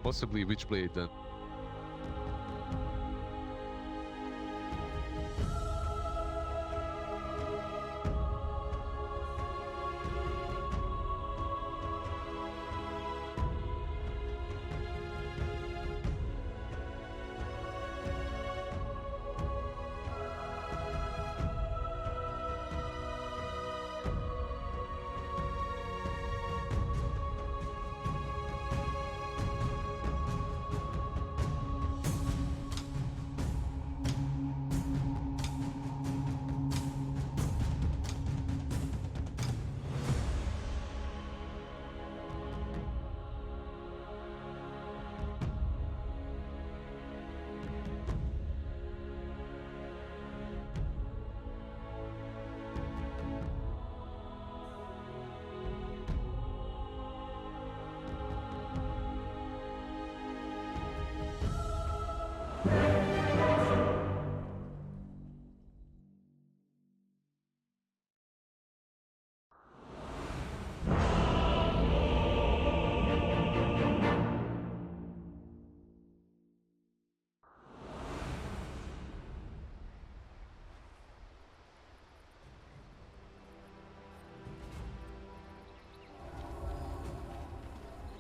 Possibly Witchblade then.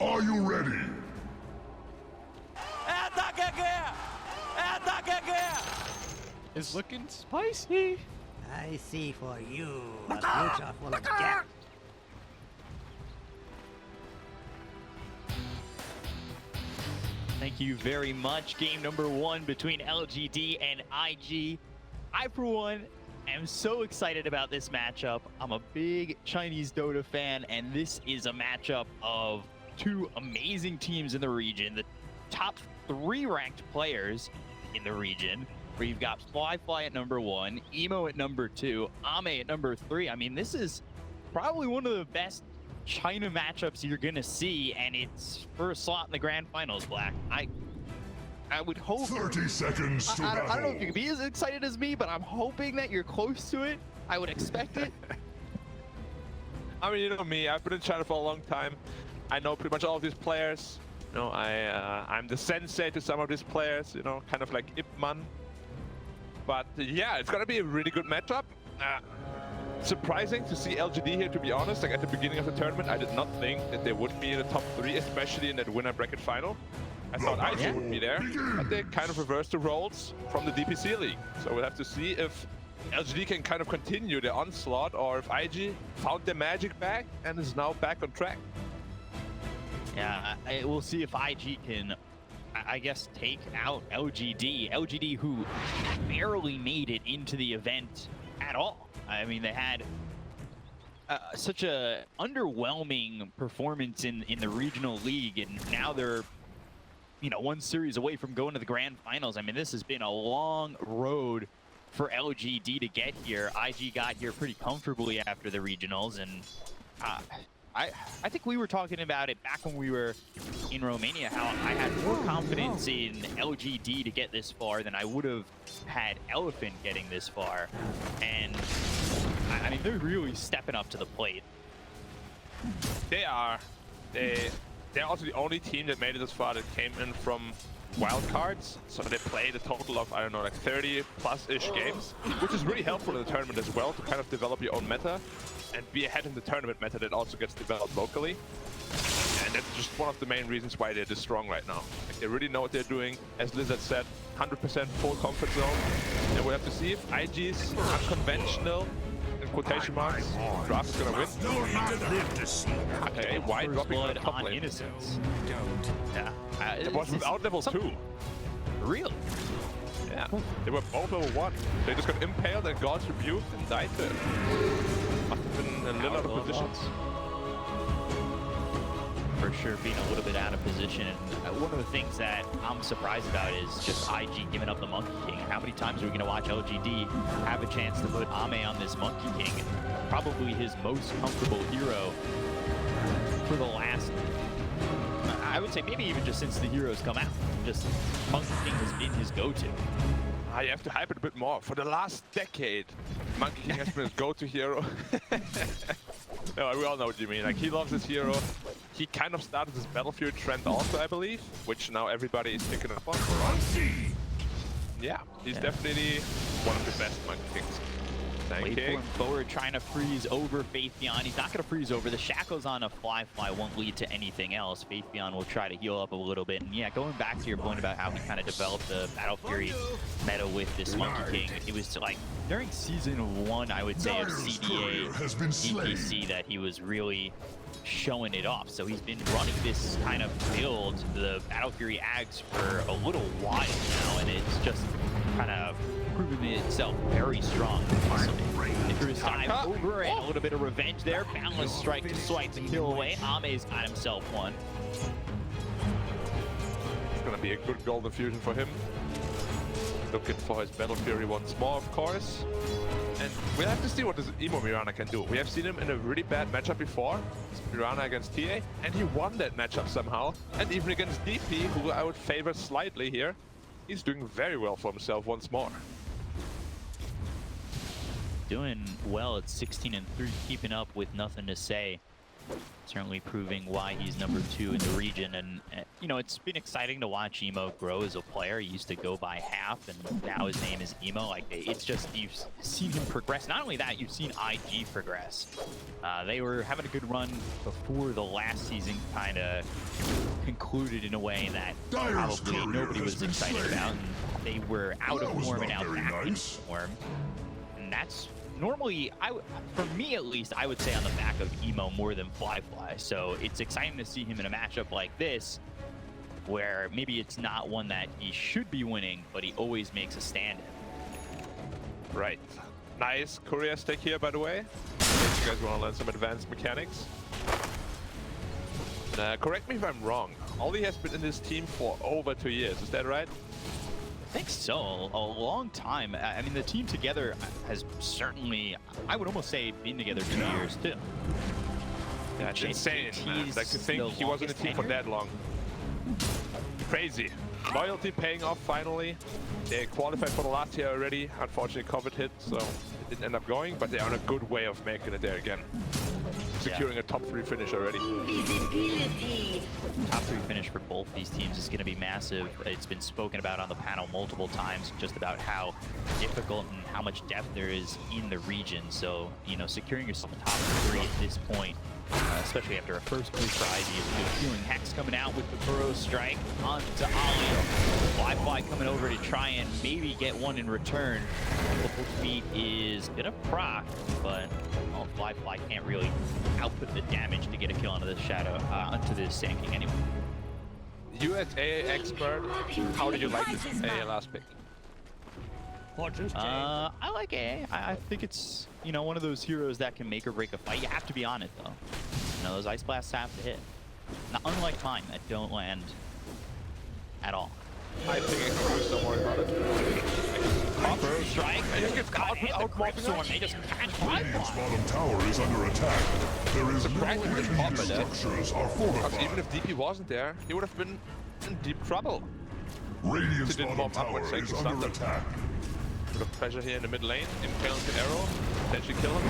Are you ready? It's looking spicy. I see for you a future full of death. Thank you very much. Game number 1 between LGD and IG. I, for one, am so excited about this matchup. I'm a big Chinese Dota fan, and this is a matchup of two amazing teams in the region. The top 3 ranked players in the region, where you've got Fly at number 1, Emo at number 2, Ame at number 3. I mean, this is probably one of the best China matchups you're gonna see, and it's for a slot in the grand finals, Black. I would hope 30 seconds to battle. I don't know if you can be as excited as me, but I'm hoping that you're close to it. I would expect it. I mean, you know me, I've been in China for a long time. I know pretty much all of these players. You know, I'm the sensei to some of these players, you know, kind of like Ip Man. But yeah, it's gonna be a really good matchup. Surprising to see LGD here, to be honest. Like at the beginning of the tournament, I did not think that they would be in the top 3, especially in that winner bracket final. I thought IG would be there, but they kind of reversed the roles from the DPC League. So we'll have to see if LGD can kind of continue their onslaught, or if IG found their magic back and is now back on track. Yeah, we'll see if IG can, I guess, take out LGD. LGD, who barely made it into the event at all. I mean, they had such a underwhelming performance in the regional league, and now they're, you know, 1 series away from going to the grand finals. I mean, this has been a long road for LGD to get here. IG got here pretty comfortably after the regionals, and I think we were talking about it back when we were in Romania, how I had more confidence in LGD to get this far than I would have had Elephant getting this far. And I mean, they're really stepping up to the plate. They are. They're also the only team that made it this far that came in from wildcards. So they played a total of, I don't know, like 30+-ish games, which is really helpful in the tournament as well to kind of develop your own meta and be ahead in the tournament meta that also gets developed locally. And that's just one of the main reasons why they're this strong right now. Like, they really know what they're doing. As Lizard said, 100% full comfort zone. And we'll have to see if IG's unconventional, in quotation marks, draft is gonna win. Okay, why dropping on top lane? Innocence. Yeah. It was without level 2. Really? Yeah. They were both level 1. They just got impaled and got rebuked and died there. Must have been in a little out of positions. For sure, being a little bit out of position. And one of the things that I'm surprised about is just IG giving up the Monkey King. How many times are we going to watch LGD have a chance to put Ame on this Monkey King? Probably his most comfortable hero for the last, I would say maybe even just since the heroes come out. Just Monkey King has been his go-to. You have to hype it a bit more. For the last decade, Monkey King has been his go-to hero. No, we all know what you mean. Like, he loves his hero. He kind of started this Battlefield trend also, I believe, which now everybody is picking up on. Yeah, he's definitely one of the best Monkey Kings. Wait for him forward, trying to freeze over Faithion. He's not going to freeze over. The shackles on a Fly won't lead to anything else. Faithion will try to heal up a little bit. And yeah, going back to your point about how he kind of developed the Battle Fury meta with this Monkey King, it was like during Season 1, I would say, of CDA EPC that he was really showing it off. So he's been running this kind of build, the Battle Fury Ags, for a little while now, and it's just kind of proving itself very strong. Through his dive over and a little bit of revenge there. Boundless strike to swipe the kill away. Ame's got himself one. It's gonna be a good golden fusion for him. Looking for his Battle Fury once more, of course. And we'll have to see what this Emo Mirana can do. We have seen him in a really bad matchup before. It's Mirana against TA, and he won that matchup somehow. And even against DP, who I would favor slightly here, he's doing very well for himself once more. Doing well at 16-3, keeping up with nothing to say. Certainly proving why he's number 2 in the region. And you know, it's been exciting to watch Emo grow as a player. He used to go by half, and now his name is Emo. Like, it's just, you've seen him progress. Not only that, you've seen IG progress. They were having a good run before the last season kind of concluded in a way that probably nobody was excited about. And they were out of form and now back in form. And that's normally, for me at least, I would say on the back of Emo more than Fly. So it's exciting to see him in a matchup like this, where maybe it's not one that he should be winning, but he always makes a stand in. Right. Nice courier stick here, by the way. If you guys want to learn some advanced mechanics. Correct me if I'm wrong. Ollie has been in this team for over 2 years. Is that right? I think so. A long time. I mean, the team together has certainly, I would almost say, been together 2 years too. That's insane, man. Like, to think he was in the team for that long. Crazy. Loyalty paying off finally. They qualified for the last year already. Unfortunately, COVID hit, so it didn't end up going, but they're on a good way of making it there again. Securing a top 3 finish already. Top 3 finish for both these teams is going to be massive. It's been spoken about on the panel multiple times, just about how difficult and how much depth there is in the region. So, you know, securing yourself a top 3 at this point, especially after a first place for ID, is a good feeling. Hex coming out with the Burrow strike onto Ollie. Fly coming over to try and maybe get one in return. Multiple feet is gonna proc, but well, Fly can't really output the damage to get a kill onto the shadow, onto the Sand King anyway. You as AA expert, how did you like this AA last pick? I like AA. I think it's, you know, one of those heroes that can make or break a fight. You have to be on it though. You know, those ice blasts have to hit. Not unlike mine that don't land at all. I think I can do some more about it. Burrow strike. They just get caught without morphing storm. They just catch Radiant's bottom tower is under attack. There is no way these structures are Because fortified. even if DP wasn't there, he would have been in deep trouble. Radiant's Didn't bottom warm up when tower Shaking is stunned under him. attack. Bit of pressure here in the mid lane. Impale the arrow. Potentially kill him.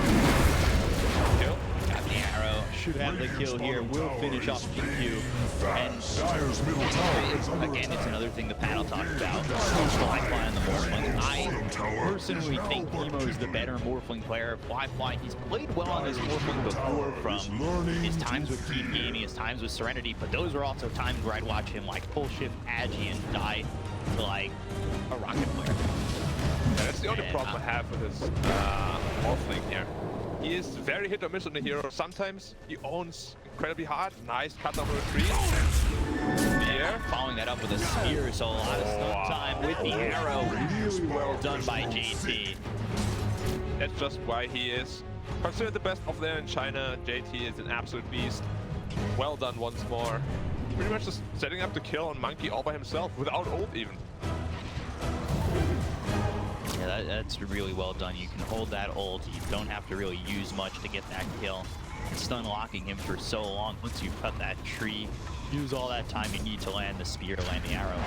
Kill. Got the arrow. Should have the kill here. Will finish off GQ. And Dyer's middle tower is under again, attack. it's another thing the panel talked about. Fly on the Morphling. I personally think Emo is the better Morphling player. Fly, he's played well on this Morphling before, from his times with Team Gaming, his times with Serenity, but those were also times where I'd watch him like full shift Agi and die to like a rocket player. Yeah, that's the only problem I have with this Morphling here. He is very hit or miss on the hero. Sometimes he owns incredibly hard. Nice cut down with a tree. Spear. Following that up with a spear, so a lot of stun time with the arrow. Really well done by JT. That's just why he is considered the best of there in China. JT is an absolute beast. Well done once more. Pretty much just setting up the kill on Monkey all by himself, without ult even. Yeah, that's really well done. You can hold that ult. You don't have to really use much to get that kill. Stun locking him for so long. Once you cut that tree, use all that time you need to land the spear, land the arrow.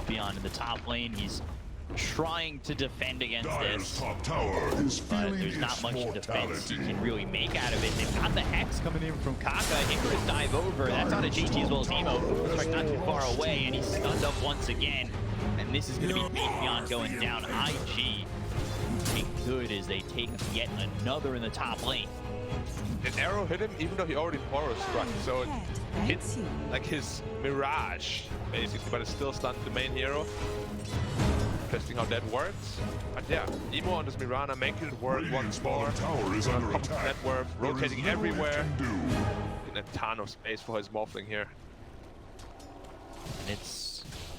Beyond in the top lane, he's trying to defend against Dire's this. top tower is But feeling there's not its much defense he mortality. can really make out of it. They've got the Hex coming in from Kaka. Icarus dive over. That's on a JT as well as Emo. Looks like not too far away, and he's stunned up once again. And this is going to be Pantheon going down. IG looking good as they take yet another in the top lane. An arrow hit him even though he already Poro struck, so it hits like his mirage, basically, but it still stunned the main hero. Interesting how that works. But yeah, Emo on this Mirana making it work once more. Tower is under attack. Net worth, There is rotating little it everywhere. can do. In a ton of space for his Morphling here. And it's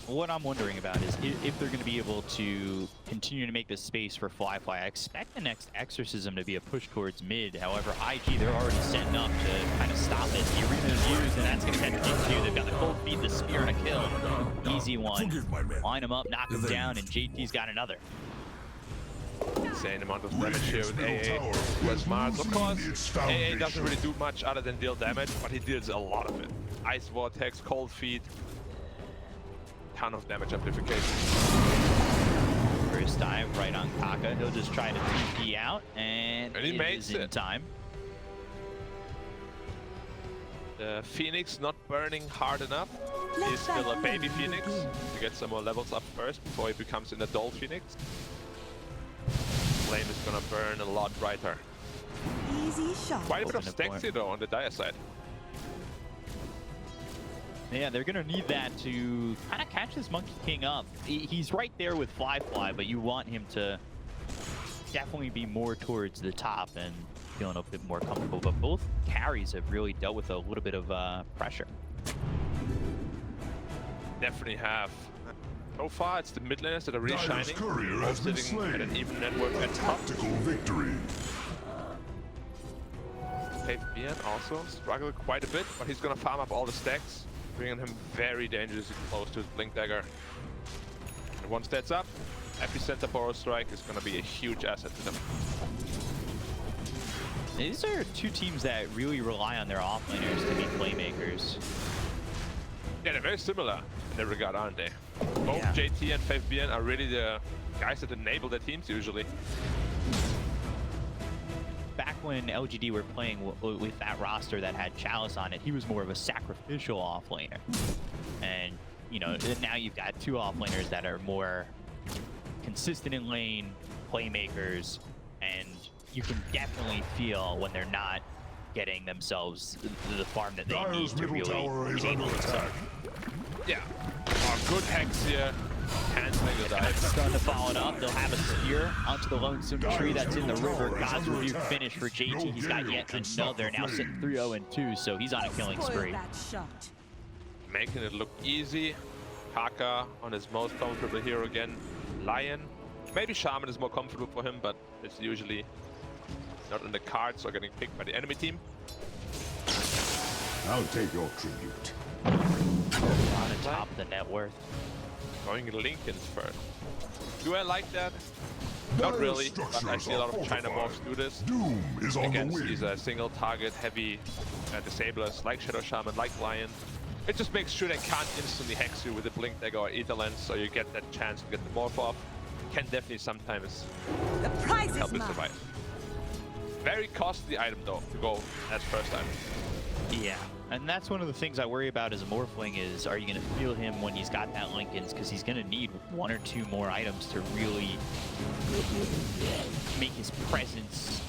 what I'm wondering about is if they're going to be able to continue to make this space for Fly. I expect the next Exorcism to be a push towards mid. However, IG, they're already setting up to kind of stop it. The arena is used, and that's going to catch into. They've got the cold feed, the spear, and a kill. Easy one. Line him up, knock him down, and JT's got another. Insane amount of damage here with AA. Was Mars, of course. AA doesn't really do much other than deal damage, but he deals a lot of it. Ice Vortex, Cold Feet. Ton of damage amplification. First dive right on Kaka. He'll just try to TP out, and he it makes is in it. time. The Phoenix not burning hard enough. He's still a baby Phoenix to get some more levels up first before he becomes an adult Phoenix. Flame is gonna burn a lot brighter. Easy shot. Quite a bit of Open the stacks here though on the Dire side. Yeah, they're going to need that to kind of catch this Monkey King up. He's right there with Fly, but you want him to definitely be more towards the top and feeling a bit more comfortable. But both carries have really dealt with a little bit of pressure. Definitely have. So far, it's the mid laners that are really Dire's shining. courier Both has been sitting slain. at an even network at top. Tactical victory. Fabian also struggled quite a bit, but he's gonna farm up all the stacks, bringing him very dangerously close to his Blink Dagger. And once that's up, Epicenter Boros Strike is gonna be a huge asset to them. These are two teams that really rely on their offlaners to be playmakers. Yeah, they're very similar in that regard, aren't they? Both Yeah. JT and Fabian are really the guys that enable their teams usually. Back when LGD were playing with that roster that had Chalice on it, he was more of a sacrificial offlaner. And, you know, now you've got two offlaners that are more consistent in lane, playmakers, and you can definitely feel when they're not getting themselves the farm that they need Dire's to middle really tower is under enable themselves. attack. Yeah. Oh, good Hex here. Canceling the dive. Stun to follow it up. They'll have a spear onto the lonesome tree that's in the river. God's review finish for JT. He's got yet another. Now sitting 3-0 and 2, so he's on a killing Spoil spree. that shot. Making it look easy. Kaka on his most comfortable hero again. Lion. Maybe Shaman is more comfortable for him, but it's usually not in the cards or getting picked by the enemy team. I'll take your tribute. On the top of the net worth. Going Lincolns first. Do I like that? Not Dire's really, but I structures see a lot are of China morphs fortified. do this Doom is on the against wing. these single target heavy disablers like Shadow Shaman, like Lion. It just makes sure they can't instantly hex you with a Blink Dagger or Ether Lens, so you get that chance to get the morph off. Can definitely sometimes The prize help is it mine. survive. Very costly item though to go as first item. Yeah, and that's one of the things I worry about as a Morphling is, are you going to feel him when he's got that Lincolns? Because he's going to need one or two more items to really make his presence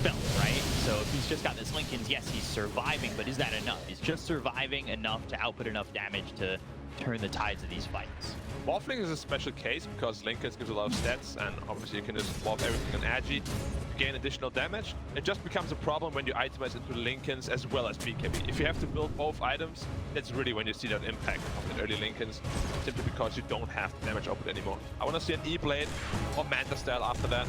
felt, right? So if he's just got this Lincolns, yes, he's surviving, but is that enough? Is just surviving enough to output enough damage to turn the tides of these fights? Morphling is a special case because Lincolns gives a lot of stats, and obviously you can just morph everything on Agi to gain additional damage. It just becomes a problem when you itemize into Lincolns as well as BKB. If you have to build both items, that's really when you see that impact of the early Lincolns, simply because you don't have the damage output anymore. I want to see an E-Blade or Manta style after that.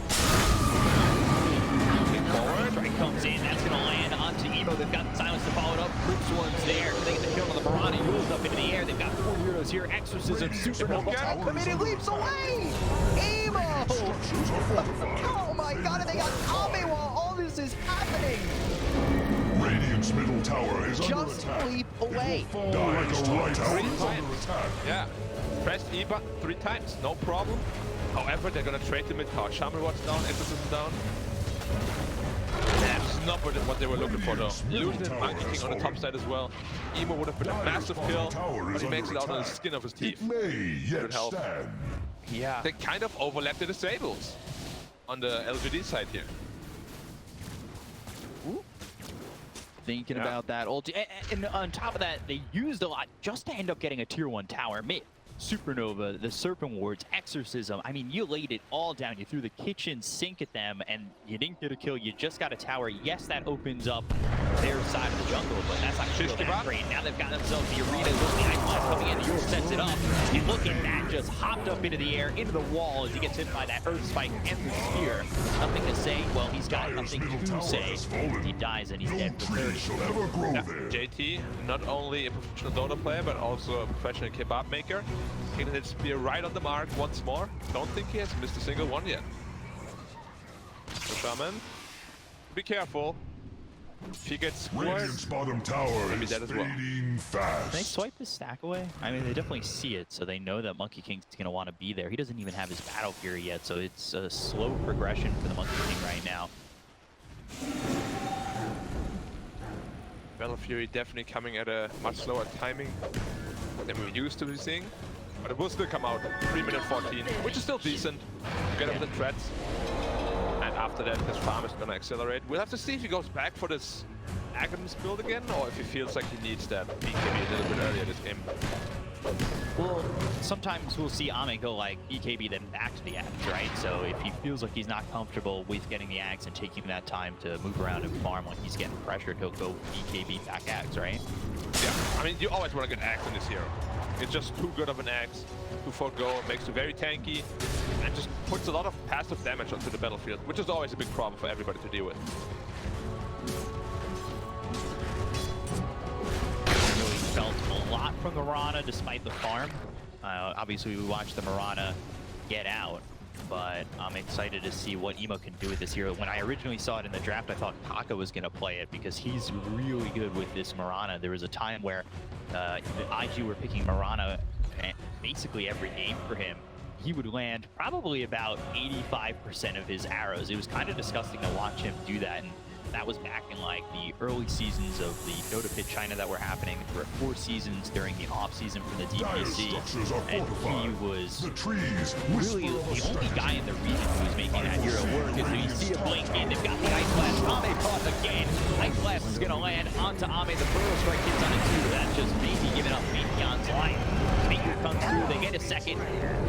Forward. Strike comes in, that's going to land onto Emo. They've got Silence to follow it up. Crypt Swarm's there. They get the kill on the Piranha. Yule's up into the air. They've got 4 heroes here. Exorcism, Supernova. Tower is It under leaps attack. away! Emo! Structures are fortified. Oh my god, and they got Kame while all this is happening! Radiant's middle tower is under Just attack. leap away. Dire's top tower is Three under times. attack. Yeah. Press E button 3 times, no problem. However, they're gonna trade the mid tower. Shaman Watch down, Exorcism down. That's not what they were looking for though. Losing his Monkey King on the top side as well. Emo would have been a massive kill, but he makes it out on the skin of his teeth. Good help. Yeah. They kind of overlapped the disables on the LGD side here. Thinking about that ulti. And on top of that, they used a lot just to end up getting a tier 1 tower mid. Supernova, the Serpent Wards, Exorcism. I mean, you laid it all down. You threw the kitchen sink at them, and you didn't get a kill. You just got a tower. Yes, that opens up their side of the jungle, but that's not really that great. Now they've got themselves the arena. Look, the Ice Blast coming in. Yule sets it up. And look at that. Just hopped up into the air, into the wall as he gets hit by that Earth Spike and the spear. Nothing to say. Well, he's got nothing to say. He dies and he's dead for 30. Yeah, JT, not only a professional Dota player, but also a professional kebab maker. Hitting his spear right on the mark once more. Don't think he has missed a single one yet. So Shaman, be careful. If he gets scored, bottom tower maybe that as well. Fast. Can they swipe his stack away? I mean, they definitely see it, so they know that Monkey King's going to want to be there. He doesn't even have his Battle Fury yet, so it's a slow progression for the Monkey King right now. Battle Fury definitely coming at a much slower timing than we're used to be seeing. But it will still come out 3 minutes 14, which is still decent. Get up the threats. And after that, his farm is going to accelerate. We'll have to see if he goes back for this Aghanim build again, or if he feels like he needs that BKB a little bit earlier this game. Well, sometimes we'll see Ame go like BKB then back to the Axe, right? So if he feels like he's not comfortable with getting the Axe and taking that time to move around and farm when he's getting pressured, he'll go BKB back Axe, right? Yeah, I mean, you always want to get Axe in this hero. It's just too good of an Axe to forego. It makes you very tanky and just puts a lot of passive damage onto the battlefield, which is always a big problem for everybody to deal with. Really felt a lot from the Mirana despite the farm. Obviously, we watched the Mirana get out, but I'm excited to see what Emo can do with this hero. When I originally saw it in the draft, I thought Taka was going to play it because he's really good with this Mirana. There was a time where the IG were picking Mirana basically every game for him. He would land probably about 85% of his arrows. It was kind of disgusting to watch him do that, and that was back in like the early seasons of the Dota Pit China that were happening. There were 4 seasons during the off season for the DPC, and he was really the only guy in the region who was making that hero work. And so you see a blink in, they've got the Ice Blast. Ame caught again. Ice Blast is going to land onto Ame. The Burrow Strike hits on it too. That's just maybe giving up Meteon's life. Meteor comes through, they get a second.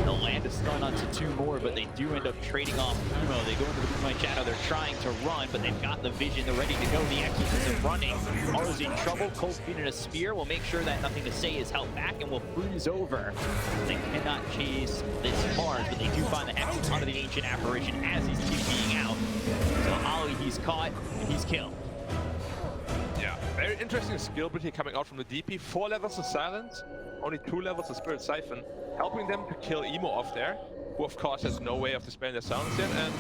They'll land a stun onto 2 more, but they do end up trading off Emo. They go into the Moonlight Shadow. They're trying to run, but they've got the vision. They're ready to go. The Exorcism running. Mars in trouble. Cold Feet in a spear. We'll make sure that Nothing to Say is held back and will freeze over. They cannot chase this Mars, but they do find the Hex onto the Ancient Apparition as he's TPing out. So Ollie, he's caught and he's killed. Yeah, very interesting skill ability coming out from the DP. 4 levels of Silence, only 2 levels of Spirit Siphon, helping them to kill Emo off there, who of course has no way of dispelling their silence yet. And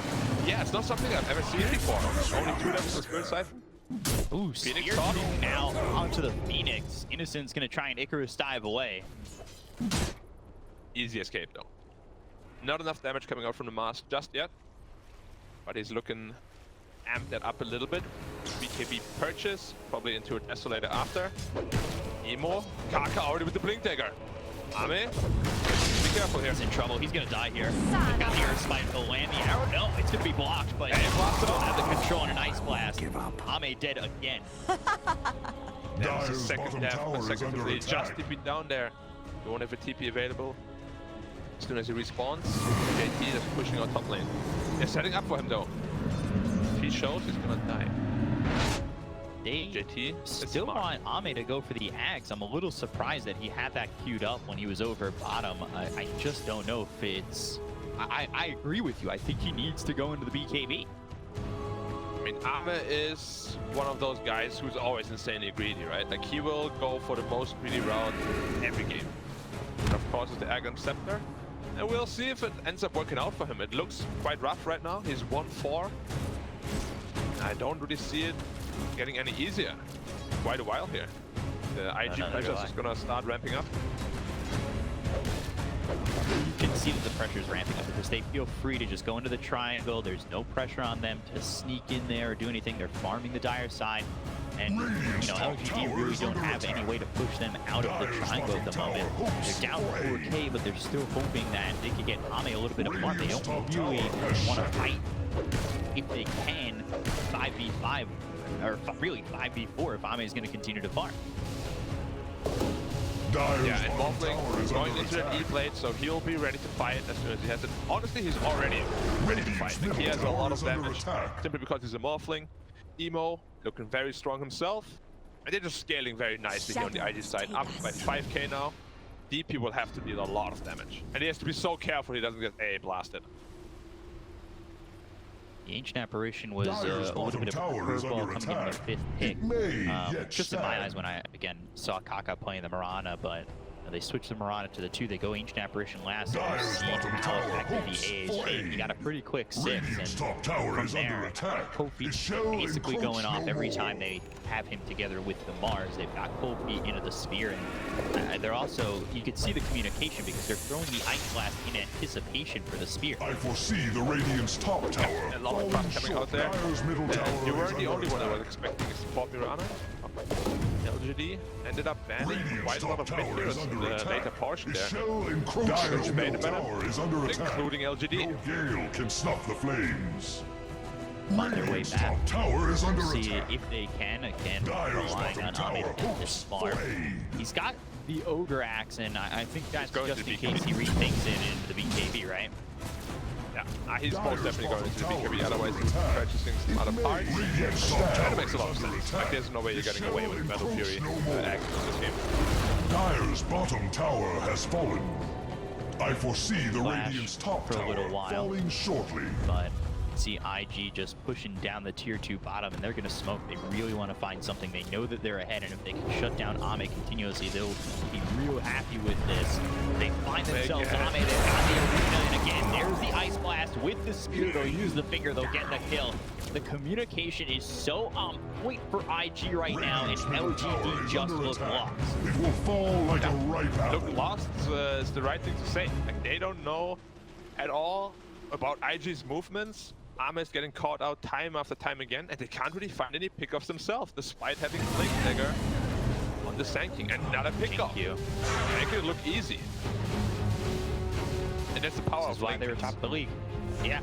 yeah, it's not something I've ever seen before. Only 2 levels of Spirit Siphon. Ooh, Phoenix Spear now onto the Phoenix. Innocent's gonna try and Icarus dive away. Easy escape though. Not enough damage coming out from the mask just yet, but he's looking amp that up a little bit. BKB purchase, probably into a Desolator after. Emo, Kaka already with the Blink Dagger. Ame, be careful here. He's in trouble, he's gonna die here. They've got the Earth Spike, he'll land the arrow. No, it's gonna be blocked, but he still have the control and an Ice Blast. Ame dead again. That was a second death consecutively. Just TP down there. You won't have a TP available. As soon as he respawns, JT is pushing out top lane. They're setting up for him though. If he shows, he's gonna die. They JT still want Ame to go for the Axe. I'm a little surprised that he had that queued up when he was over bottom. I just don't know if it's... I agree with you. I think he needs to go into the BKB. I mean, Ame is one of those guys who's always insanely greedy, right? Like, he will go for the most greedy route every game. And of course, it's the Aghanim Scepter. And we'll see if it ends up working out for him. It looks quite rough right now. He's 1-4. I don't really see it getting any easier. Quite a while here. The IG pressure is gonna start ramping up. You can see that the pressure is ramping up because they feel free to just go into the triangle. There's no pressure on them to sneak in there or do anything. They're farming the dire side. And, you know, LGD really don't have any way to push them out of the triangle at the moment. They're down 4K, but they're still hoping that they could get Ame a little bit of farm. They don't really want to fight, if they can, 5v5, or really 5v4 if Ame is going to continue to farm. Yeah, and Morphling going into that E-Blade, so he'll be ready to fight as soon as he has it. Honestly, he's already ready to fight. Like, he has a lot of damage simply because he's a Morphling. Emo looking very strong himself, and they're just scaling very nicely here on the IG side. Up by 5k now. DP will have to deal a lot of damage, and he has to be so careful he doesn't get A blasted. The Ancient Apparition was a little bit of a curveball coming in their 5th pick. Just in my eyes when I, again, saw Kaka playing the Mirana, but they switched the Mirana to the 2. They go Ancient Apparition last, and we've seen how effective the A is. He got a pretty quick 6, and from there, Kofi basically going off every time they have him together with the Mars. They've got Kofi into the spear, and they're also, you can see the communication because they're throwing the Ice Blast in anticipation for the spear. I foresee the Radiant's top tower. A lot of crap coming out there. You weren't the only one I was expecting a support Mirana. LGD ended up banning quite a lot of mid heroes in the later portion there, which made it better, including LGD. No gale can snuff the flames. On their way back, tower is under see attack. if they can, again, relying on Ame to get this far. He's got the Ogre Axe, and I think that's just in case he rethinks it into the BKB, right? Yeah, he's most definitely going into the BKB, otherwise he's purchasing some other parts. That makes a lot of sense. Like, there's no way you're getting away with Battle Fury action in this game. Dire's bottom tower has fallen. I foresee the Flash Radiant's top for a tower little while, falling shortly. but see IG just pushing down the tier 2 bottom, and they're going to smoke. They really want to find something. They know that they're ahead, and if they can shut down Ame continuously, they'll be real happy with this. They find themselves Ame, they've got the arena, and again, there's the Ice Blast with the spear. They'll use the finger, they'll get the kill. The communication is so on point for IG right now, and LGD just look lost. It will fall like a ripe apple. Look lost is the right thing to say. Like, they don't know at all about IG's movements. Ame is getting caught out time after time again, and they can't really find any pickoffs themselves, despite having Blink Dagger on the Sanking. Another pickoff. Make it look easy. And that's the power of why Blink. they were top of the league. Yeah.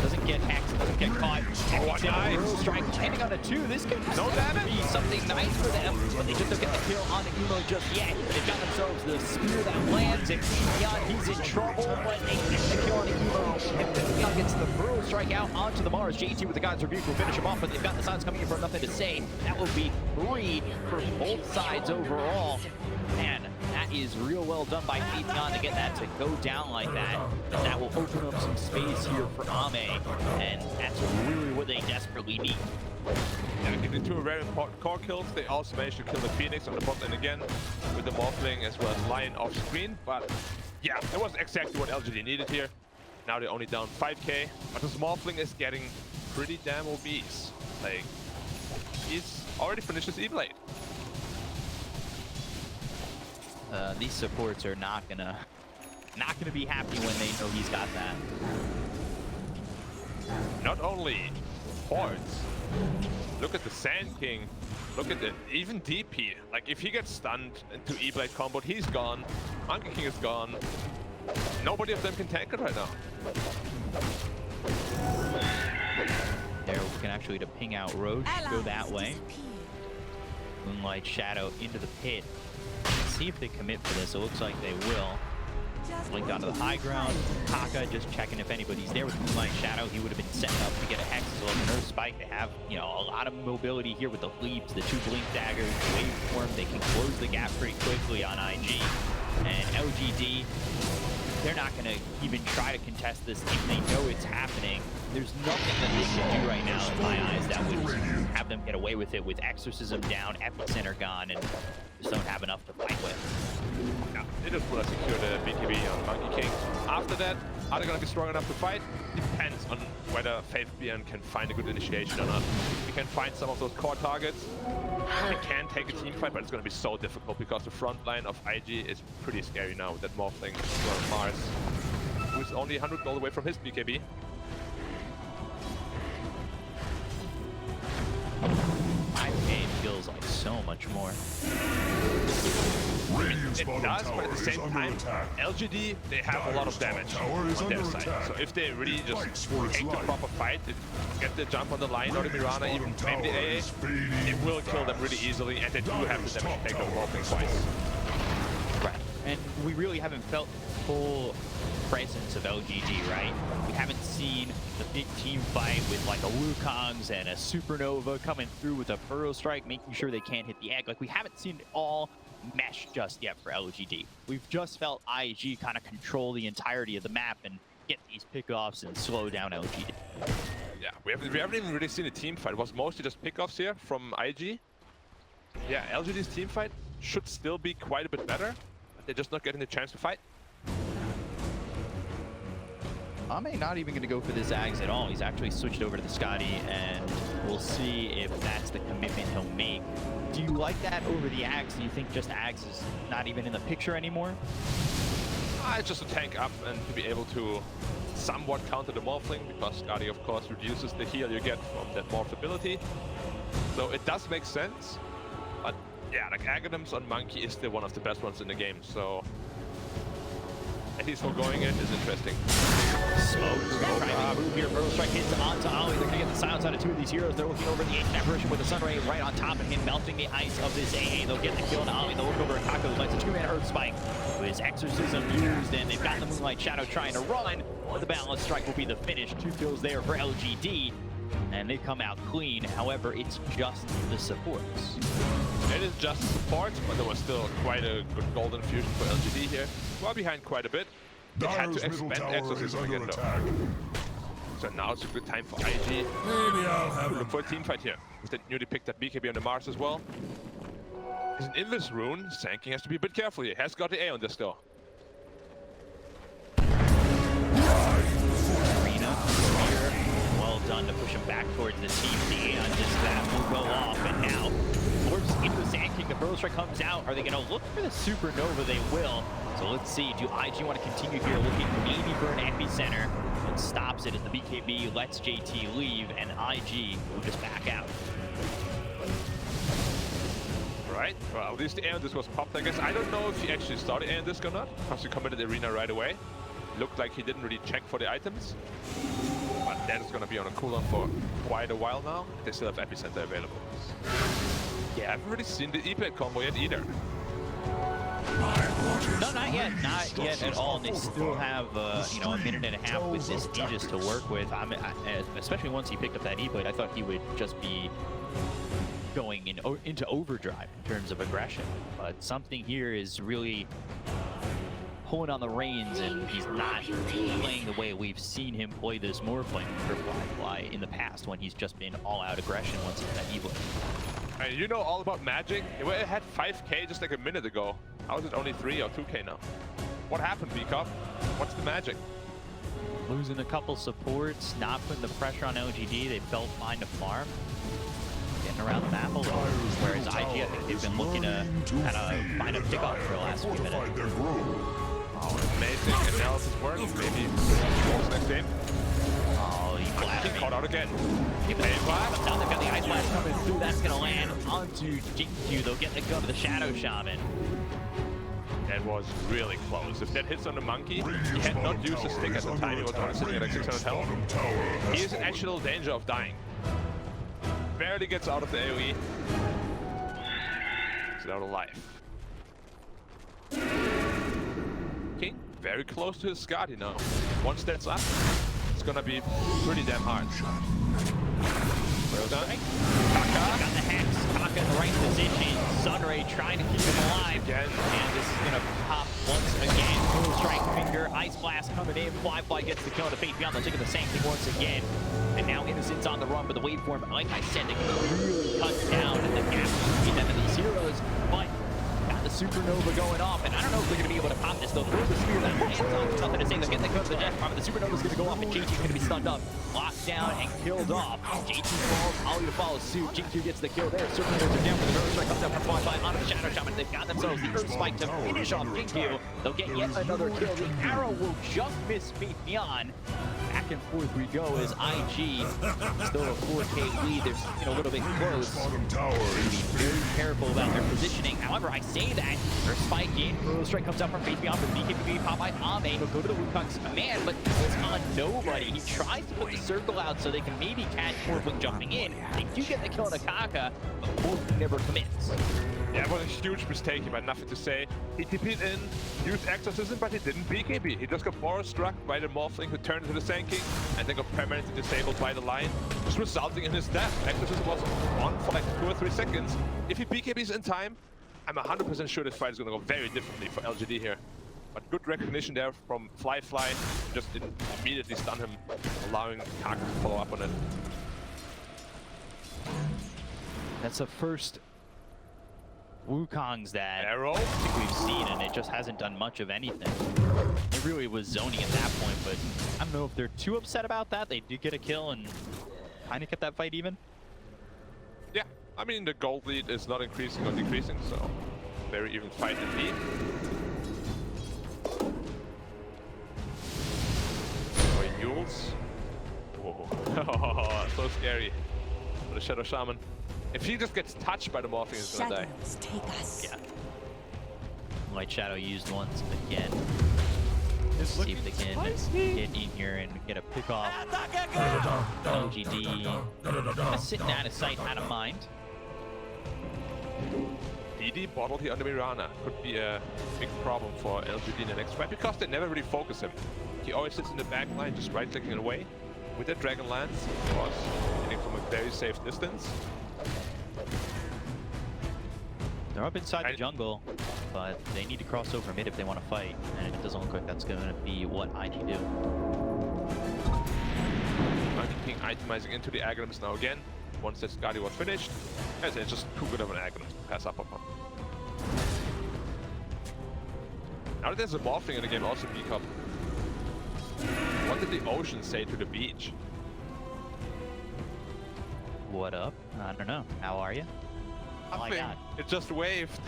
Doesn't get hacked, doesn't get caught. Nice. Strike landing on a 2. This could No damage. be something nice for them, but they just don't get the kill on the Emo just yet. They've got themselves the spear that lands, and Beyond, he's in trouble, but they get the kill on the Emo. And Beyond gets the brutal strike out onto the Mars. JT with the God's Rebuke will finish him off, but they've got the Suns coming in for nothing to say. That will be 3 for both sides overall. Man, that is real well done by Beyond to get that to go down like that. And that will open up some space here for Ame, and that's really what they desperately need. Yeah, getting 2 very important core kills. They also managed to kill the Phoenix on the bot lane again with the Morphling as well as Lion off screen. But yeah, that was exactly what LGD needed here. Now they're only down 5k, but this Morphling is getting pretty damn obese. Like, he's already finished his E-Blade. These supports are not gonna be happy when they know he's got that. Not only hordes, look at the Sand King, look at the even DP. Like, if he gets stunned into E-Blade combo, he's gone. Monkey King is gone. Nobody of them can tank it right now. They're looking actually to ping out Roche, go that way. Moonlight Shadow into the pit. See if they commit for this. It looks like they will. Blink onto the high ground. Kaka just checking if anybody's there with Moonlight Shadow. He would have been setting up to get a Hex as well as a Nerve Spike. They have, you know, a lot of mobility here with the leaps, the 2 Blink Daggers, Waveform. They can close the gap pretty quickly on IG. And LGD, they're not going to even try to contest this if they know it's happening. There's nothing that they can do right now, in my eyes, that would have them get away with it with Exorcism down, Epicenter gone, and just don't have enough to fight with. Yeah, they just want to secure the BKB on Monkey King. After that, are they going to be strong enough to fight? depends on whether Faithbjorn can find a good initiation or not. If he can find some of those core targets, they can take a team fight, but it's going to be so difficult because the front line of IG is pretty scary now with that Morphling as well, Mars, who's only 100 gold away from his BKB. 5K feels like so much more. Radiant's It bottom does, but tower at the is same under time, attack. LGD, they have a lot of Dire's damage top tower is on their under side. attack. So if they really just Fights for its take the life. proper fight, get the jump on the line or the Radiant's Mirana, even bottom maybe the tower AA, is fading it will kill them fast. really easily, and they do have Dire's the damage top to take over tower Morphling is twice. Right. And we really haven't felt full presence of LGD, right? We haven't seen the big team fight with like a Wukong's and a Supernova coming through with a Burrow Strike, making sure they can't hit the egg. Like, we haven't seen it all mesh just yet for LGD. We've just felt IG kind of control the entirety of the map and get these pickoffs and slow down LGD. Yeah, we haven't even really seen a team fight. It was mostly just pickoffs here from IG. Yeah, LGD's team fight should still be quite a bit better, but they're just not getting the chance to fight. Ame not even going to go for the Zags at all. He's actually switched over to the Scotty, and we'll see if that's the commitment he'll make. Do you like that over the Ags? Do you think just Ags is not even in the picture anymore? It's just to tank up and to be able to somewhat counter the Morphling, because Scotty, of course, reduces the heal you get from that Morph ability. So it does make sense. But yeah, like Aghanims on Monkey is still one of the best ones in the game, so at least for going in is interesting. Smoke. Trying to move here. Burrow Strike hits onto Ollie. They're going to get the silence out of two of these heroes. They're looking over the Ancient Apparition with the Sun Ray right on top of him, melting the ice of this AA. They'll get the kill on Ollie. They'll look over at Kako, who lights a two-man Earth Spike, who is Exorcism used, and they've got the Moonlight Shadow trying to run. But the Balance Strike will be the finish. 2 kills there for LGD, and they come out clean. However, it's just the supports. It is just support, but there was still quite a good golden fusion for LGD here. Well behind quite a bit. They had to Dire's middle expand tower is Exorcism under again though. attack. So now it's a good time for IG. Maybe I'll have Look for a team fight here. With the newly picked up BKB on the Mars as well. He's an Invis rune. Sanking has to be a bit careful here. Has got the A on this though. Arena here. Well done to push him back towards the team. The on just that will go off, and now forced into the Sand King. The Burrow Strike comes out. Are they going to look for the Supernova? They will. So let's see. Do IG want to continue here, looking maybe for an epicenter? But stops it as the BKB lets JT leave, and IG will just back out. Right. Well, at least the A on this was popped, I guess. I don't know if he actually started A on this or not, because he committed the arena right away. Looked like he didn't really check for the items. But that is going to be on a cooldown for quite a while now. They still have epicenter available. Yeah, I haven't really seen the E-Plate combo yet either. No, not yet. Not yet at all. And they still have, you know, a minute and a half with this Aegis to work with. Especially once he picked up that E-Plate, I thought he would just be going into overdrive in terms of aggression. But something here is really pulling on the reins, and he's not playing the way we've seen him play this Morphling for Fly in the past, when he's just been all-out aggression once he's that E-Plate. And you know all about magic. It had 5k just like a minute ago. How is it only 3 or 2k now? What happened, Beakup? What's the magic? Losing a couple supports, not putting the pressure on LGD. They felt fine to farm. Getting around the map a little. Whereas IG, I think they've been looking to kind of find a pickoff for the last few minutes. Oh, amazing analysis work. Maybe next game. Oh, he blasted. He caught out again. Now they've got the Ice Blast coming through. That's going to land onto JQ. They'll get the go to the Shadow Shaman. That was really close. If that hits on the Monkey, he had not used the stick at the time. He was only sitting at like 600 health. He is in actual danger of dying. Barely gets out of the AoE. He's out of life. King very close to his Scotty now. Once that's up, it's gonna be pretty damn hard. Well done. Got the Hex. Taka in the right position. Sunray trying to keep him alive. Again. And this is going to pop once again. Full Strike Finger. Ice Blast coming in. Fly gets the kill on the Faith Beyond. They're taking the same thing once again. And now Innocent's on the run with the waveform. Like I said, they can really cut down the gap between them and these heroes. But got the Supernova going off, and I don't know if they're going to be able to pop this. They'll throw the spear that lands on. There's nothing to say. They'll get the kill to the death bomb, but the Supernova's going to go off, and JT's going to be stunned up, locked down, and killed off. JT falls, Ollie to follow suit. G2 gets the kill there. Supernovas are down, but the Earth Strike comes out from quad by onto the Shadow Shaman. They've got themselves the Earth Spike to finish off G2. They'll get yet another kill. The arrow will just miss Faith Neon. Back and forth we go as IG still a 4K lead. They're sticking a little bit close. Bottom tower Be is very careful about their positioning. However, I say that their spike in. Earl Strike comes out from Faith Beyond from BKB pop by Ame. He'll go to the Wukong's command, but he's on nobody. He tries to put the circle out so they can maybe catch Morphling jumping in. They do get the kill on Akaka, but Morphling never commits. Yeah, it was a huge mistake. He had nothing to say. He TP'd in, used Exorcism, but he didn't BKB. He just got Boros struck by the Morphling who turned into the Sand King, and then got permanently disabled by the line, just resulting in his death. Exorcism was on for like 2 or 3 seconds. If he BKBs in time, I'm 100% sure this fight is going to go very differently for LGD here. But good recognition there from Fly, just didn't immediately stun him, allowing Kaka to follow up on it. That's the first Wukong's that Arrow? I think we've seen, and it just hasn't done much of anything. It really was zoning at that point, but I don't know if they're too upset about that. They did get a kill and kind of kept that fight even. Yeah, I mean the gold lead is not increasing or decreasing, so very even fight indeed. For Yules. Whoa, so scary for the Shadow Shaman. If he just gets touched by the Morphling, he's gonna die. Shadows take us. Yeah. White Shadow used once again. It's See if they can get in here and get a pick off. LGD sitting out of sight, out of mind. DD bottled here under Mirana could be a big problem for LGD in the next fight because they never really focus him. He always sits in the back line, just right-clicking away with that Dragon Lance, of course, hitting from a very safe distance. They're up inside the jungle, but they need to cross over mid if they want to fight, and it doesn't look like that's going to be what IG do. Monkey King itemizing into the Aghanim's now again. Once that Skadi was finished, as it's just too good of an Aghanim to pass up upon. Now that there's a Morphling in the game, also Beacup. What did the ocean say to the beach? What up? I don't know. How are you? Oh my God. It just waved.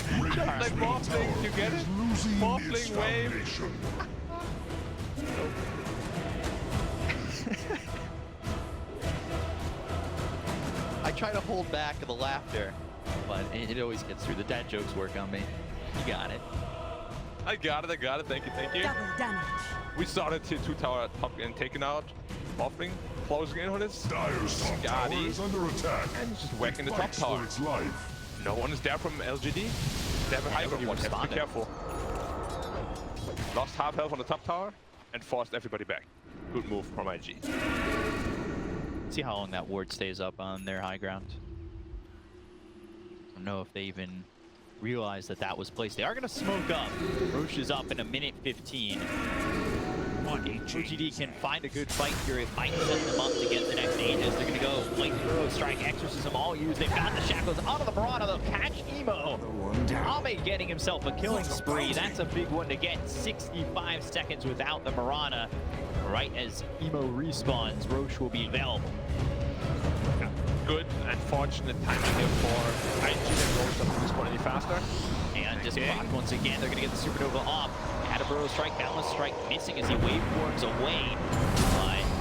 Just like Morphling, you get it? Morphling wave. foundation. I try to hold back the laughter, but it always gets through. The dad jokes work on me. You got it. I got it. Thank you. Double damage. We saw the tier 2 tower top getting taken out. Morphling closing in on his Dire's top tower Skadi. is under attack. And just whacking the top Fights tower. for its life. No one is there from LGD. They have a high ground. Have to be responded. careful. Lost half health on the top tower and forced everybody back. Good move from IG. See how long that ward stays up on their high ground. I don't know if they even realize that that was placed. They are going to smoke up. Roche is up in 1:15. OGD can find a good fight here. It might set them up to get the next Aegis. They're going to go Light Throw, Strike, Exorcism, all used. They've got the Shackles onto the Piranha. They'll catch Emo. Ame getting himself a killing spree. That's a big one to get. 65 seconds without the Piranha. Right as Emo respawns, Roche will be available. Good and fortunate timing here for IG and Roche doesn't respawn any faster. And just blocked once again. They're going to get the Supernova off. Had a Burrow Strike, Balance Strike missing as he waveforms away.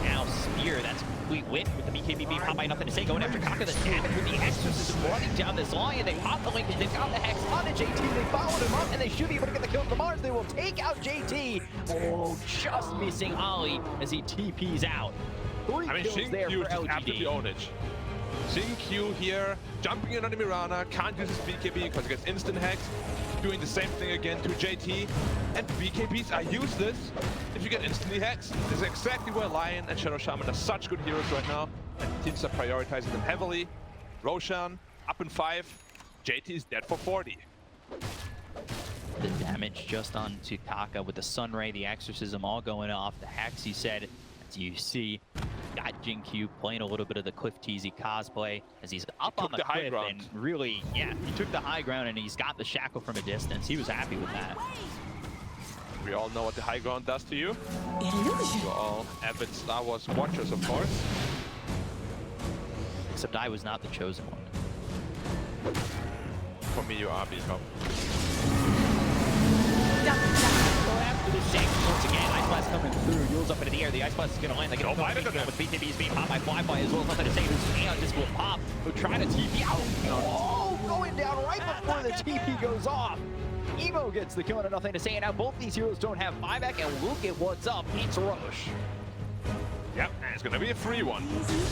Now Spear, that's complete win with the BKB pop by nothing to say. Going after Kaka, the damage with the Exorcism running down this line. They pop the linkage, they've got the Hex on the JT. They followed him up and they should be able to get the kill from the Mars. They will take out JT. Oh, just missing Ollie as he TPs out. 3 kills Xing there Q for just absolutely LGD. own it. Xing Q here, jumping in on the Mirana, can't use his BKB because he gets instant hex. Doing the same thing again to JT. And BKBs are useless if you get instantly hexed. This is exactly where Lion and Shadow Shaman are such good heroes right now. And teams are prioritizing them heavily. Roshan up in 5. JT is dead for 40. The damage just onto Kaka with the Sunray, the Exorcism all going off. The Hex, he said, as you see, got Jinkyu playing a little bit of the Cliff Teasy cosplay as he's up He on took the the high cliff ground. and really, yeah, he took the high ground and he's got the shackle from a distance. He was happy with that. We all know what the high ground does to you. Illusion. You're all avid Star Wars watchers, of course. Except I was not the chosen one. For me, you are, Bicom. So after the shank, once again, Ice Blast coming through, Yule's up into the air, the Ice Blast is going to land, they get No, a Biden with gonna- BTB's being popped by Flyby as well, nothing to say, this Neon just will pop, who try to TP out. Oh, going down right before the TP goes off. Emo gets the kill and nothing to say, and now both these heroes don't have buyback, and look at what's up, it's Roche. Yep, and it's gonna be a free one.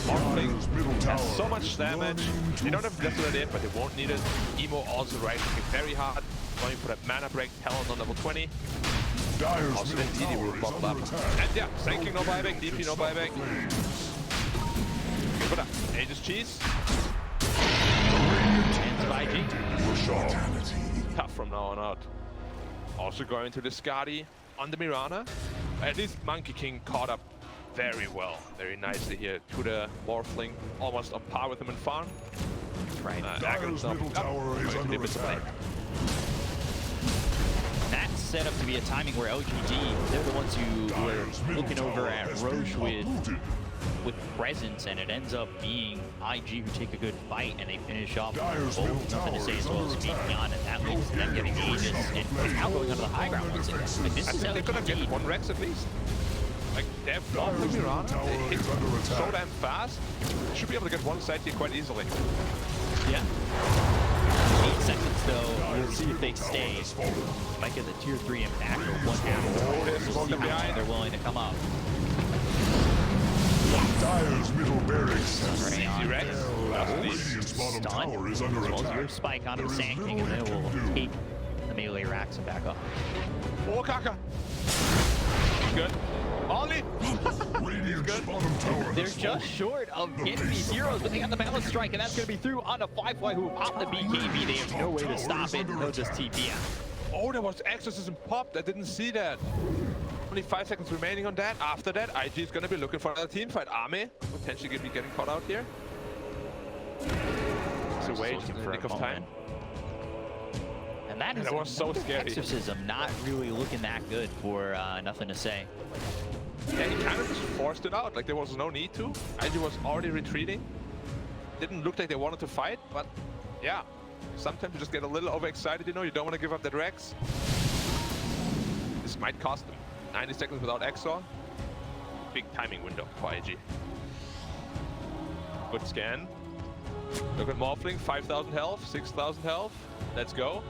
Dyer's middle tower Has so much is damage. running They don't to have Blizzard it, but they won't need it. Emo also right looking very hard. Going for that mana break, Talon on level 20. Dyer's Also middle then DD will tower is bubble up. under attack. And yeah, Sanking no buyback, DP no buyback. Give it up. Aegis cheese. Hands of IG. Tough from now on out. Also going to the Skadi on the Mirana. At least Monkey King caught up very well, very nicely here to the Morphling, almost on par with him in farm. Right. Dyer's middle tower is under attack. That's set up to be a timing where LGD, they're the ones who were Dyer's middle looking over tower at has Roche been uprooted. with presence, and it ends up being IG who take a good fight, and they finish off Dyer's both, middle nothing to tower say, is as well under as being attack. beyond, and that leads to them getting Aegis, and now going onto the high ground once again. Like, this I is think they're gonna get LGD. one Rex at least. Like, they have blocked the Dyer's middle Mirana, tower they hit is under so attack. damn fast. They should be able to get one side here quite easily. Yeah. 8 seconds though, we'll see if they stay. Might get the tier 3 impact or one half. there's We'll one see how behind. they're willing to come up. Dyer's middle barracks has Right on. Easy Rex. Last lead. Radiant's bottom Stun, tower is under as well as attack. your spike onto the There is Sand King, little and then you we'll can do. take the melee racks and back up. Oh, Kaka. Good. Ollie. Radiant's bottom tower They're has just short of getting these heroes, but they got the balance strike, and that's going to be through onto Flyfly, who will pop the BKB. They have no way to stop it, and they'll just TP out. Oh, there was Exorcism popped. I didn't see that. Only 5 seconds remaining on that. After that, IG is going to be looking for another team fight. Ame potentially going to be getting caught out here. It's away just in the nick of time. And that is That was so another scary. Exorcism, not really looking that good for nothing to say. Yeah, he kind of just forced it out. Like, there was no need to. IG was already retreating. Didn't look like they wanted to fight, but yeah. Sometimes you just get a little overexcited, you know? You don't want to give up that Rex. This might cost them. 90 seconds without Exor. Big timing window for IG. Good scan. Look at Morphling, 5,000 health, 6,000 health. Let's go.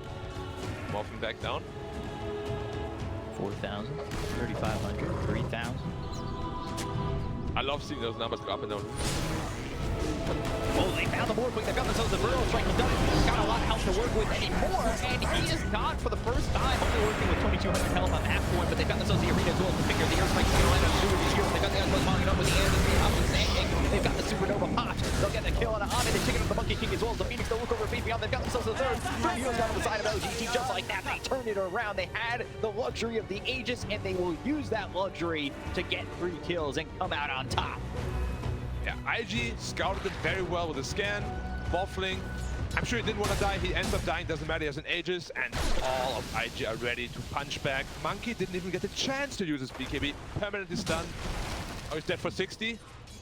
Morphling back down. 4,000, 3,500, 3,000. I love seeing those numbers go up and down. Oh, they found the Morphling. They found themselves a Burrow Strike. He doesn't got a lot of health to work with anymore, and he is gone for the first time. Only working with 2,200 health on that point, but they found themselves the arena as well as the finger. The air strike is going to land on two of these heroes. They got the Earthquake mounting up with the air. They're up with Sand King. They've got the Supernova Pot. They'll get the kill on Ame. They take it up the Monkey King as well as the Phoenix. They'll look over at Beyond. They've got themselves a third. Three heroes down on the side of LGT. Just like that, they turned it around. They had the luxury of the Aegis, and they will use that luxury to get 3 kills and come out on top. Yeah, IG scouted it very well with a scan. Morphling, I'm sure he didn't want to die. He ends up dying, doesn't matter, he has an Aegis, and all of IG are ready to punch back. Monkey didn't even get the chance to use his BKB. Permanently stunned. Oh, he's dead for 60.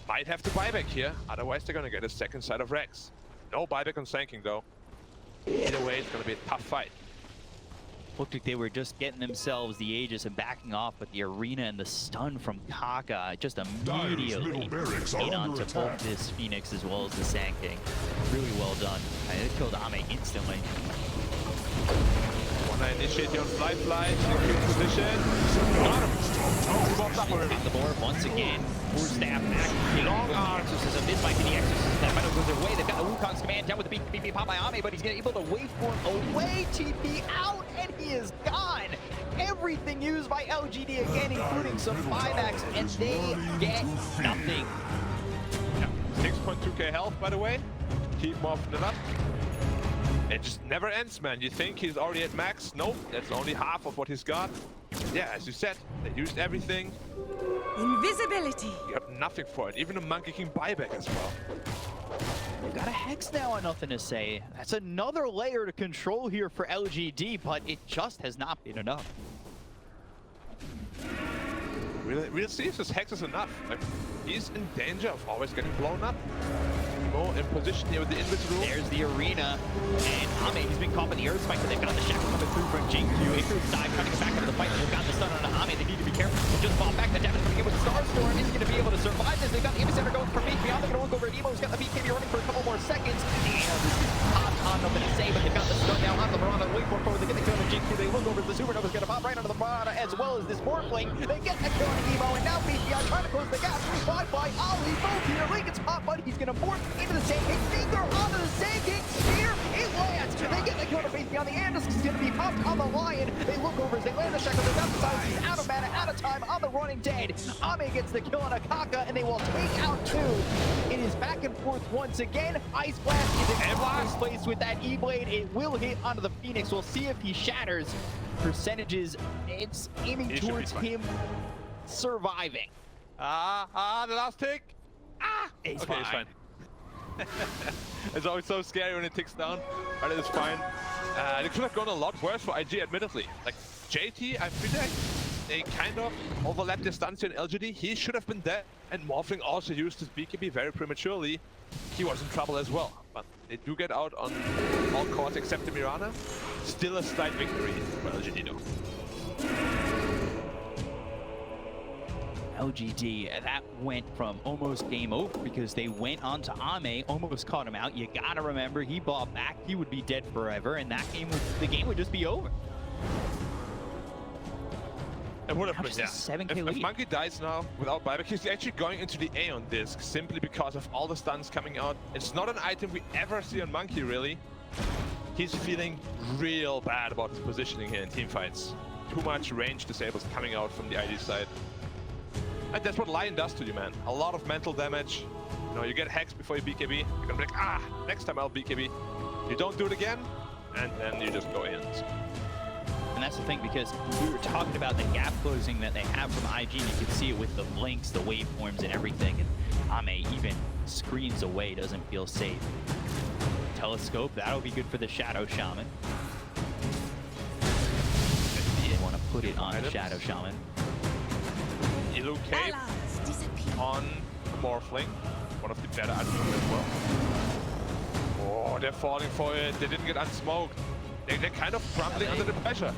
Might have to buyback here, otherwise they're gonna get a second side of Rex. No buyback on Sanking though. Either way, it's gonna be a tough fight. Looked like they were just getting themselves the Aegis and backing off, but the arena and the stun from Kaka just immediately middle barracks are ate under onto attack. both this Phoenix as well as the Sand King. Really well done. And they killed Ame instantly. Wanna initiate here on Flyfly, secure position. Got him! Swapped up already. On the board once again. Four staff back. Long arm. Exorcism. This might be the Exorcism that might go their way. They've got the Wukong's command down with the BKB pop by Ame, but he's able to wait for him away, TP out, and he is gone. Everything used by LGD again, including some buybacks, and they get nothing. Yeah, 6.2k health, by the way. Keep morphing it up. It just never ends, man. You think he's already at max? Nope, that's only half of what he's got. Yeah, as you said, they used everything. Invisibility. You have nothing for it. Even a Monkey King buyback as well. They've got a Hex now and nothing to say. That's another layer to control here for LGD, but it just has not been enough. We'll see if this Hex is enough. Like, he's in danger of always getting blown up. Mo in position here with the invisible. There's the arena, and Ame, he's been caught by the Earth Spike, but they've got the shackle coming through from Jingyu. Icarus dive trying to get back into the fight, but they've got the stun on Ame. They need to be careful. They just fought back. The damage coming in with Starstorm isn't going to be able to survive this. They've got the Epicenter going for Meek. Beyond, they're going to look over at Emo's got the BKB running for a couple more seconds. And nothing to say, but they've got the stun now on the Mirana. Wait for forward. They get the kill on Jingyu. They look over. The Supernova's going to pop right onto the Mirana as well as this Morphling. They get the kill on Emo, and now BPI trying to close the gap. Wi-Fi, Ali, move here. Lee gets hot, but he's going to morph into the same King. Finger onto the same King. Spear, it lands. They get the kill on Faith Beyond. The Andis is going to be popped on the Lion. They look over as they land the shackle. They've got the size. He's out of mana, out of time on the running Dade. Ame gets the kill on Akaka, and they will take out 2. It is back and forth once again. Ice Blast is in last place with that E-Blade. It will hit onto the Phoenix. We'll see if he shatters. Percentages, it's aiming towards him surviving. The last tick. It's okay, fine. it's fine. It's always so scary when it ticks down, but it is fine. It could have gone a lot worse for IG, admittedly. Like, JT, I feel like they kind of overlapped the stunts in LGD. He should have been dead, and Morphling also used his BKB very prematurely. He was in trouble as well, but they do get out on all courts except the Mirana. Still a slight victory for LGD though. LGD, that went from almost game over because they went on to Ame, almost caught him out. You gotta remember, he bought back, he would be dead forever, and that game the game would just be over. It would have been, Just a yeah. 7K If lead. Monkey dies now without buyback, he's actually going into the Aeon disc simply because of all the stuns coming out. It's not an item we ever see on Monkey, really. He's feeling real bad about his positioning here in teamfights. Too much range disables coming out from the ID side. And that's what Lion does to you, man. A lot of mental damage. You know, you get hexed before you BKB. You're gonna be like, next time I'll BKB. You don't do it again, and then you just go in. And that's the thing, because we were talking about the gap closing that they have from IG, and you can see it with the blinks, the waveforms, and everything. And Ame even screens away, doesn't feel safe. Telescope, that'll be good for the Shadow Shaman. You want to put it on Items. Shadow Shaman. Elu Cape Allies disappear. on Morphling. One of the better items as well. Oh, they're falling for it. They didn't get unsmoked. They're kind of crumbling under the pressure.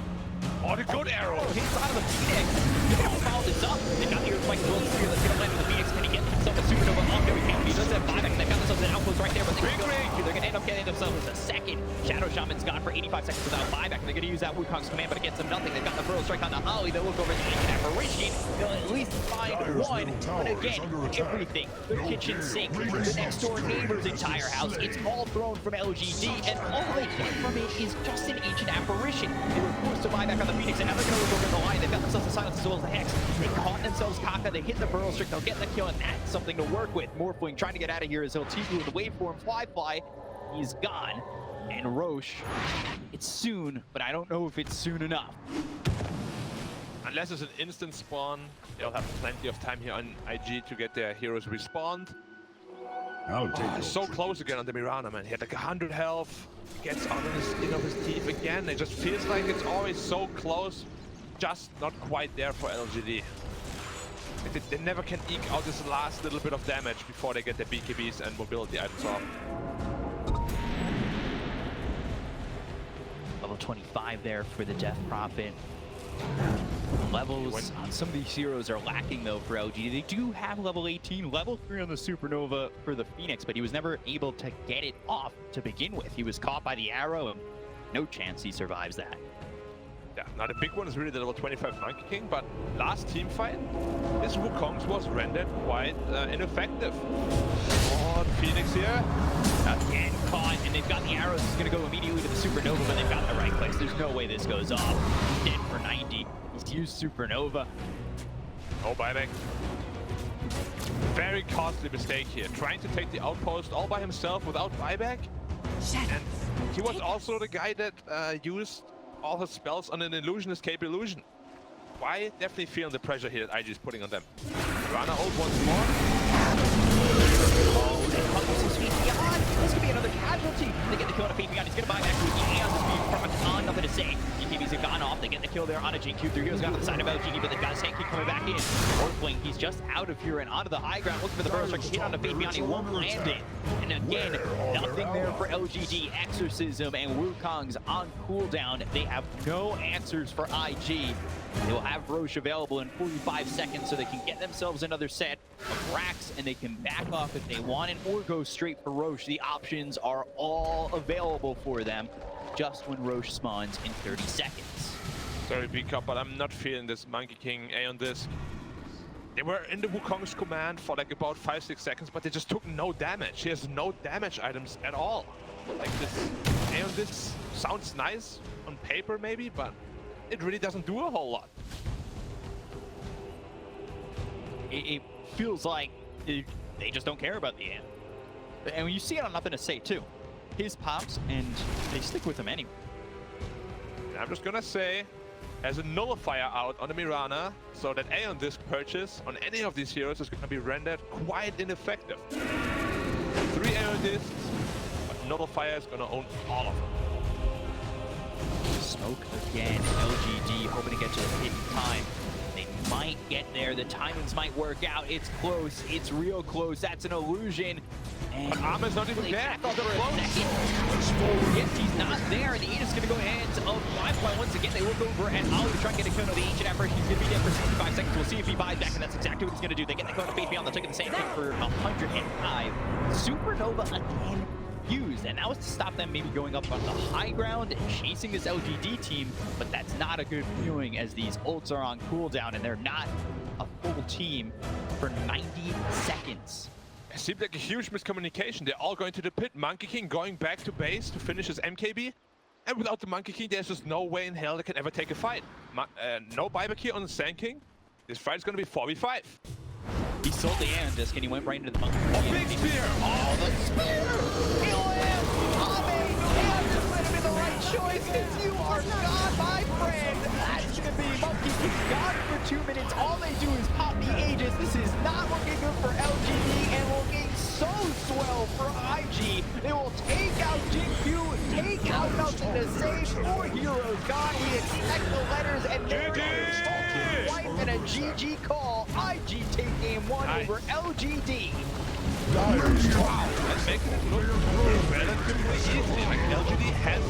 Oh, the good arrow! Oh, hits out of the Phoenix. They don't follow this up. They've got the Earthquake World Spear that's going to land with the Phoenix. Can he get himself a Supernova on there? He can't. He does have buyback. They've got themselves an outpost right there, but they're going to end up getting themselves a second. Shadow Shaman's gone for 85 seconds without buyback. They're going to use that Wukong's command, but it gets them nothing. They've got the Burrow Strike on the Holly. They'll look over the Ancient Apparition. They'll at least find one. But again, everything, the kitchen sink, the next door neighbor's entire house, it's all thrown from LGD, and all they get from it is just an Ancient Apparition. They were forced to buy back on the Phoenix, and now they're going to look over the line. They've got themselves a silence as well as the Hex. They caught themselves Kaka. They hit the Burrow Strike. They'll get the kill, and that's something to work with. Morphling trying to get out of here as he'll TP with the waveform Fly. He's gone. And Roche, it's soon, but I don't know if it's soon enough. Unless it's an instant spawn, they'll have plenty of time here on IG to get their heroes respawned. I'll take it. So close again on the Mirana, man. He had like 100 health. Gets out of the skin of his teeth again. It just feels like it's always so close, just not quite there for LGD. They never can eke out this last little bit of damage before they get their BKBs and mobility items off. Level 25 there for the Death Prophet. Levels on some of these heroes are lacking though for LGD. They do have level 18, level 3 on the Supernova for the Phoenix, but he was never able to get it off to begin with. He was caught by the arrow, and no chance he survives that. Yeah, now the big one is really the level 25 Monkey King, but last team fight, this Wukong's was rendered quite ineffective. Oh, the Phoenix here. Again caught, and they've got the arrows. He's going to go immediately to the Supernova, but they've got the right place. There's no way this goes off. He's dead for 90. He's used Supernova. Oh, buyback. Very costly mistake here. Trying to take the outpost all by himself without buyback. Shadows. And he was also the guy that used all his spells on an illusion escape illusion. why definitely feeling the pressure here that IG is putting on them. Rana ult once more. Oh, they come with some speed beyond. This could be another casualty. They get the kill on a Faith Beyond. He's going to buy back with the and the speed front on. Nothing to say. GKBs have gone off. They get the kill there on a GQ. 3 heroes got on the side of LGD, but they've got Sankey coming back in. Orpling, he's just out of here and onto the high ground. Looking for the barrel strike to hit on the Faith Beyond. He won't land it. And again, nothing there for LGD. Exorcism and Wukong's on cooldown. They have no answers for IG. They will have Roche available in 45 seconds so they can get themselves another set of racks and they can back off if they want it or go straight for Roche. The options are all available for them just when Roche spawns in 30 seconds. Sorry, B-Cup, but I'm not feeling this Monkey King Aeon Disc. They were in the Wukong's command for like about 5-6 seconds, but they just took no damage. He has no damage items at all. Like this Aeon Disc sounds nice on paper maybe, but it really doesn't do a whole lot. It feels like they just don't care about the end. And when you see it on Nothing to Say too, his pops and they stick with him anyway. I'm just gonna say, as a nullifier out on the Mirana, so that Aeon Disc purchase on any of these heroes is gonna be rendered quite ineffective. 3 Aeon Discs, but nullifier is gonna own all of them. Smoke again. LGD hoping to get to the hit in time. They might get there. The timings might work out. It's close. It's real close. That's an illusion. And But Armin's not even there. back off for a second. Yes, he's not there. The Aegis is going to go in hands of Firefly once again. They look over and Ali to try and get a kill. No, the Ancient at first. He's going to be there for 65 seconds. We'll see if he buys back, and that's exactly what he's going to do. They get the kill on Faith Beyond. They're taking the same thing for 105. Supernova again. Used, and that was to stop them maybe going up on the high ground and chasing this LGD team, but that's not a good feeling as these ults are on cooldown and they're not a full team for 90 seconds. It seemed like a huge miscommunication. They're all going to the pit. Monkey King going back to base to finish his MKB. And without the Monkey King, there's just no way in hell they can ever take a fight. No buyback here on the Sand King. This fight is going to be 4v5. He sold the Aeon Disc and he went right into the Monkey King. Oh, big spear! Oh, the spear! Kill him! Abe, Aeon Disc might have been the right choice because you are gone, my friend! That's going to be Monkey King gone for 2 minutes. All they do is pop the Aegis. This is not looking good for LGD and looking so swell for IG. They will take out GQ, take out Nothing to Say. 4 heroes gone. We expect the letters and there it is. White and a GG call. IG take game 1 over LGD. Wow, that's making it look relatively easy. Like LGD has